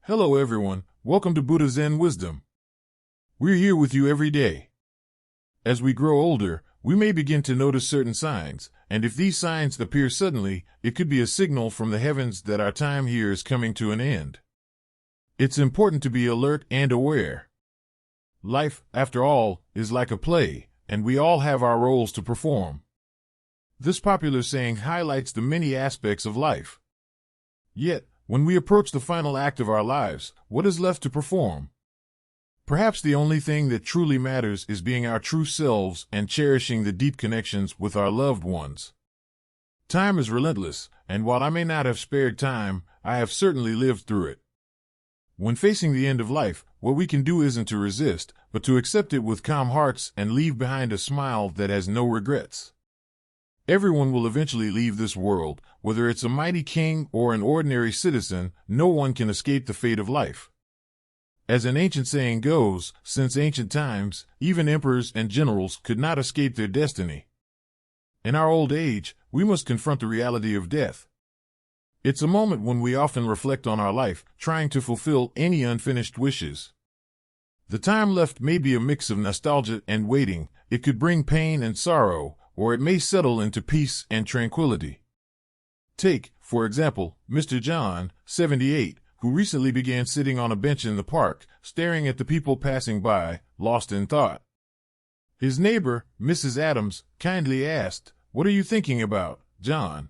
Hello everyone, welcome to Buddha Zen Wisdom. We're here with you every day. As we grow older, we may begin to notice certain signs, and if these signs appear suddenly, it could be a signal from the heavens that our time here is coming to an end. It's important to be alert and aware. Life, after all, is like a play, and we all have our roles to perform. This popular saying highlights the many aspects of life. Yet, when we approach the final act of our lives, what is left to perform? Perhaps the only thing that truly matters is being our true selves and cherishing the deep connections with our loved ones. Time is relentless, and while I may not have spared time, I have certainly lived through it. When facing the end of life, what we can do isn't to resist, but to accept it with calm hearts and leave behind a smile that has no regrets. Everyone will eventually leave this world, whether it's a mighty king or an ordinary citizen. No one can escape the fate of life. As an ancient saying goes, since ancient times, even emperors and generals could not escape their destiny. In our old age, we must confront the reality of death. It's a moment when we often reflect on our life, trying to fulfill any unfinished wishes. The time left may be a mix of nostalgia and waiting. It could bring pain and sorrow, or it may settle into peace and tranquility. Take, for example, Mr. John, 78, who recently began sitting on a bench in the park, staring at the people passing by, lost in thought. His neighbor, Mrs. Adams, kindly asked, "What are you thinking about, John?"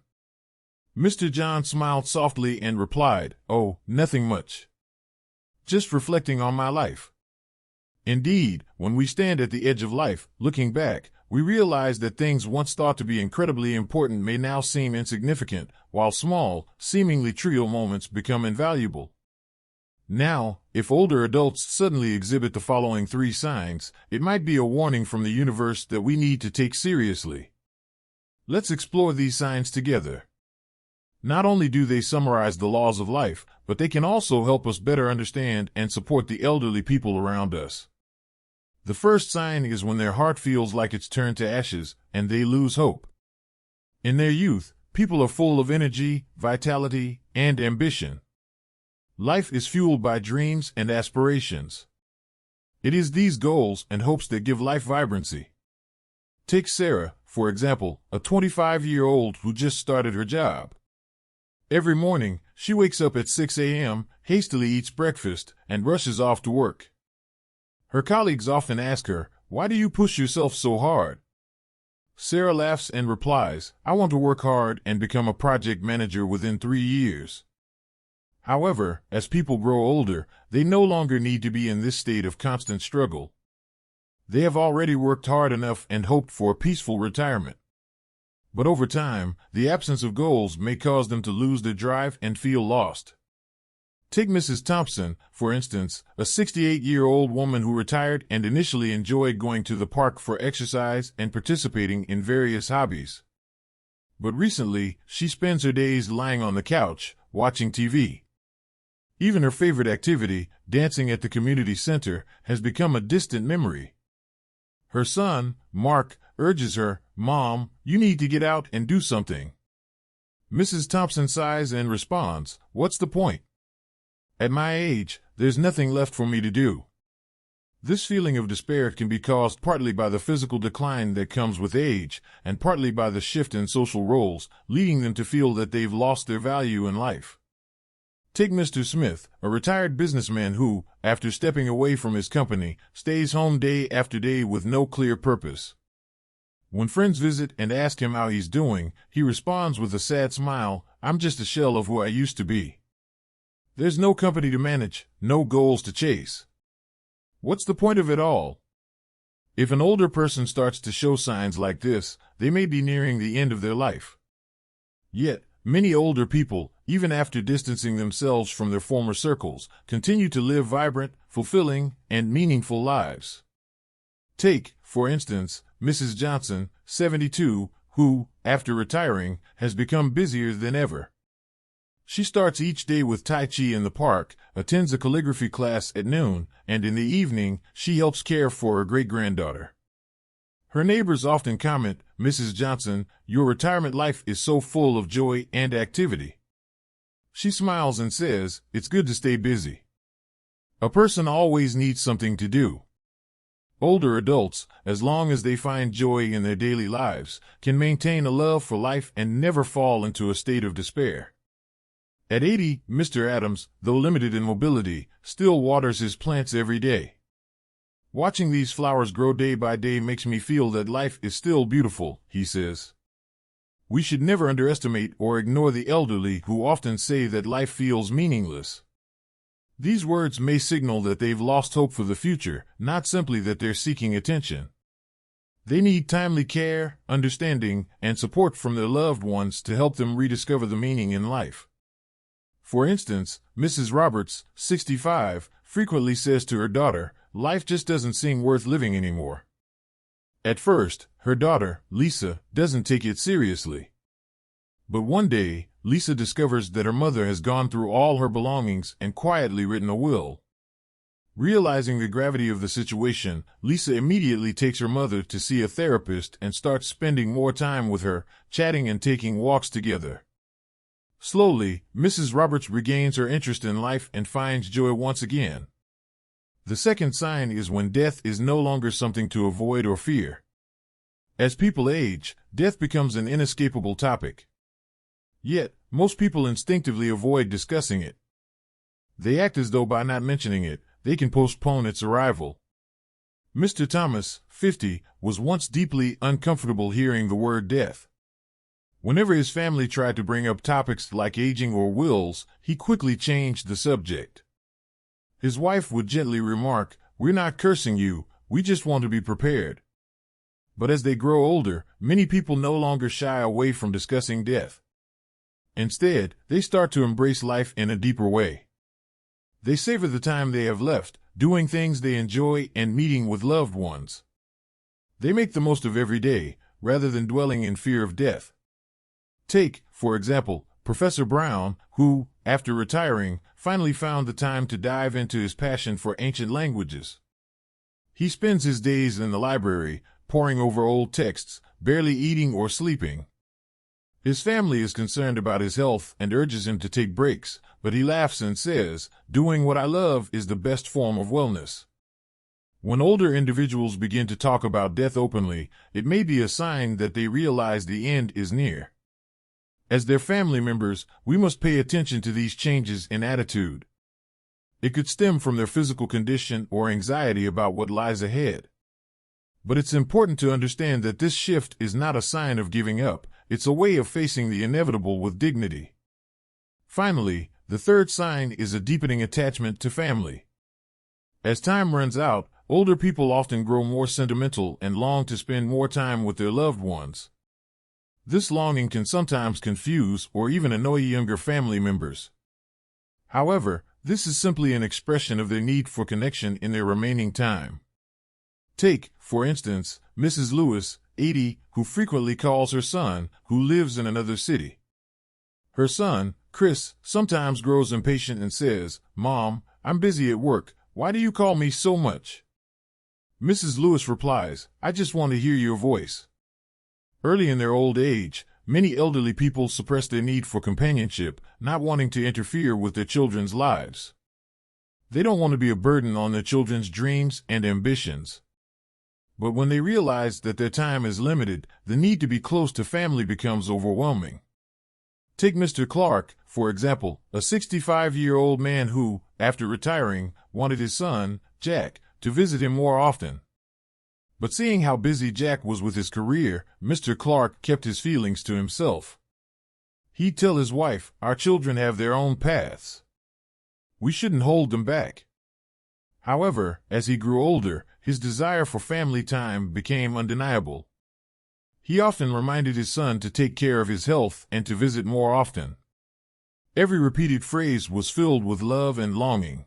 Mr. John smiled softly and replied, "Oh, nothing much. Just reflecting on my life." Indeed, when we stand at the edge of life, looking back, we realize that things once thought to be incredibly important may now seem insignificant, while small, seemingly trivial moments become invaluable. Now, if older adults suddenly exhibit the following 3 signs, it might be a warning from the universe that we need to take seriously. Let's explore these signs together. Not only do they summarize the laws of life, but they can also help us better understand and support the elderly people around us. The first sign is when their heart feels like it's turned to ashes, and they lose hope. In their youth, people are full of energy, vitality, and ambition. Life is fueled by dreams and aspirations. It is these goals and hopes that give life vibrancy. Take Sarah, for example, a 25-year-old who just started her job. Every morning, she wakes up at 6 a.m., hastily eats breakfast, and rushes off to work. Her colleagues often ask her, "Why do you push yourself so hard?" Sarah laughs and replies, "I want to work hard and become a project manager within 3 years." However, as people grow older, they no longer need to be in this state of constant struggle. They have already worked hard enough and hoped for a peaceful retirement. But over time, the absence of goals may cause them to lose their drive and feel lost. Take Mrs. Thompson, for instance, a 68-year-old woman who retired and initially enjoyed going to the park for exercise and participating in various hobbies. But recently, she spends her days lying on the couch, watching TV. Even her favorite activity, dancing at the community center, has become a distant memory. Her son, Mark, urges her, "Mom, you need to get out and do something." Mrs. Thompson sighs and responds, "What's the point? At my age, there's nothing left for me to do." This feeling of despair can be caused partly by the physical decline that comes with age, and partly by the shift in social roles, leading them to feel that they've lost their value in life. Take Mr. Smith, a retired businessman who, after stepping away from his company, stays home day after day with no clear purpose. When friends visit and ask him how he's doing, he responds with a sad smile, "I'm just a shell of who I used to be." There's no company to manage, no goals to chase. What's the point of it all? If an older person starts to show signs like this, they may be nearing the end of their life. Yet, many older people, even after distancing themselves from their former circles, continue to live vibrant, fulfilling, and meaningful lives. Take, for instance, Mrs. Johnson, 72, who, after retiring, has become busier than ever. She starts each day with Tai Chi in the park, attends a calligraphy class at noon, and in the evening, she helps care for her great-granddaughter. Her neighbors often comment, "Mrs. Johnson, your retirement life is so full of joy and activity." She smiles and says, "It's good to stay busy." A person always needs something to do. Older adults, as long as they find joy in their daily lives, can maintain a love for life and never fall into a state of despair. At 80, Mr. Adams, though limited in mobility, still waters his plants every day. Watching these flowers grow day by day makes me feel that life is still beautiful, he says. We should never underestimate or ignore the elderly who often say that life feels meaningless. These words may signal that they've lost hope for the future, not simply that they're seeking attention. They need timely care, understanding, and support from their loved ones to help them rediscover the meaning in life. For instance, Mrs. Roberts, 65, frequently says to her daughter, "Life just doesn't seem worth living anymore." At first, her daughter, Lisa, doesn't take it seriously. But one day, Lisa discovers that her mother has gone through all her belongings and quietly written a will. Realizing the gravity of the situation, Lisa immediately takes her mother to see a therapist and starts spending more time with her, chatting and taking walks together. Slowly, Mrs. Roberts regains her interest in life and finds joy once again. The second sign is when death is no longer something to avoid or fear. As people age, death becomes an inescapable topic. Yet, most people instinctively avoid discussing it. They act as though by not mentioning it, they can postpone its arrival. Mr. Thomas, 50, was once deeply uncomfortable hearing the word death. Whenever his family tried to bring up topics like aging or wills, he quickly changed the subject. His wife would gently remark, "We're not cursing you, we just want to be prepared." But as they grow older, many people no longer shy away from discussing death. Instead, they start to embrace life in a deeper way. They savor the time they have left, doing things they enjoy and meeting with loved ones. They make the most of every day, rather than dwelling in fear of death. Take, for example, Professor Brown, who, after retiring, finally found the time to dive into his passion for ancient languages. He spends his days in the library, poring over old texts, barely eating or sleeping. His family is concerned about his health and urges him to take breaks, but he laughs and says, "Doing what I love is the best form of wellness." When older individuals begin to talk about death openly, it may be a sign that they realize the end is near. As their family members, we must pay attention to these changes in attitude. It could stem from their physical condition or anxiety about what lies ahead. But it's important to understand that this shift is not a sign of giving up, it's a way of facing the inevitable with dignity. Finally, the third sign is a deepening attachment to family. As time runs out, older people often grow more sentimental and long to spend more time with their loved ones. This longing can sometimes confuse or even annoy younger family members. However, this is simply an expression of their need for connection in their remaining time. Take, for instance, Mrs. Lewis, 80, who frequently calls her son, who lives in another city. Her son, Chris, sometimes grows impatient and says, "Mom, I'm busy at work, why do you call me so much?" Mrs. Lewis replies, "I just want to hear your voice." Early in their old age, many elderly people suppress their need for companionship, not wanting to interfere with their children's lives. They don't want to be a burden on their children's dreams and ambitions. But when they realize that their time is limited, the need to be close to family becomes overwhelming. Take Mr. Clark, for example, a 65-year-old man who, after retiring, wanted his son, Jack, to visit him more often. But seeing how busy Jack was with his career, Mr. Clark kept his feelings to himself. He'd tell his wife, "Our children have their own paths. We shouldn't hold them back." However, as he grew older, his desire for family time became undeniable. He often reminded his son to take care of his health and to visit more often. Every repeated phrase was filled with love and longing.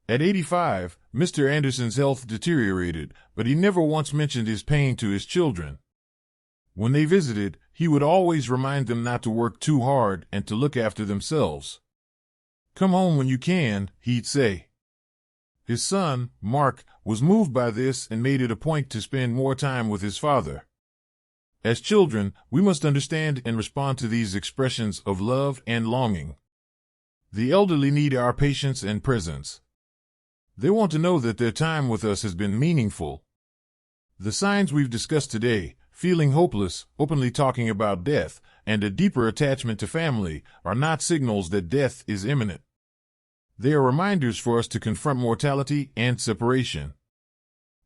At 85, Mr. Anderson's health deteriorated, but he never once mentioned his pain to his children. When they visited, he would always remind them not to work too hard and to look after themselves. "Come home when you can," he'd say. His son, Mark, was moved by this and made it a point to spend more time with his father. As children, we must understand and respond to these expressions of love and longing. The elderly need our patience and presence. They want to know that their time with us has been meaningful. The signs we've discussed today, feeling hopeless, openly talking about death, and a deeper attachment to family, are not signals that death is imminent. They are reminders for us to confront mortality and separation.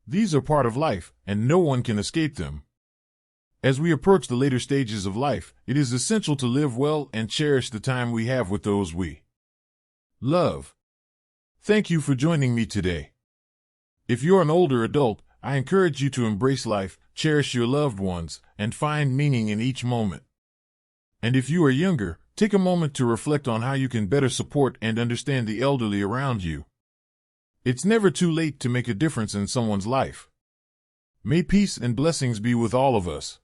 These are part of life, and no one can escape them. As we approach the later stages of life, it is essential to live well and cherish the time we have with those we love. Thank you for joining me today. If you're an older adult, I encourage you to embrace life, cherish your loved ones, and find meaning in each moment. And if you are younger, take a moment to reflect on how you can better support and understand the elderly around you. It's never too late to make a difference in someone's life. May peace and blessings be with all of us.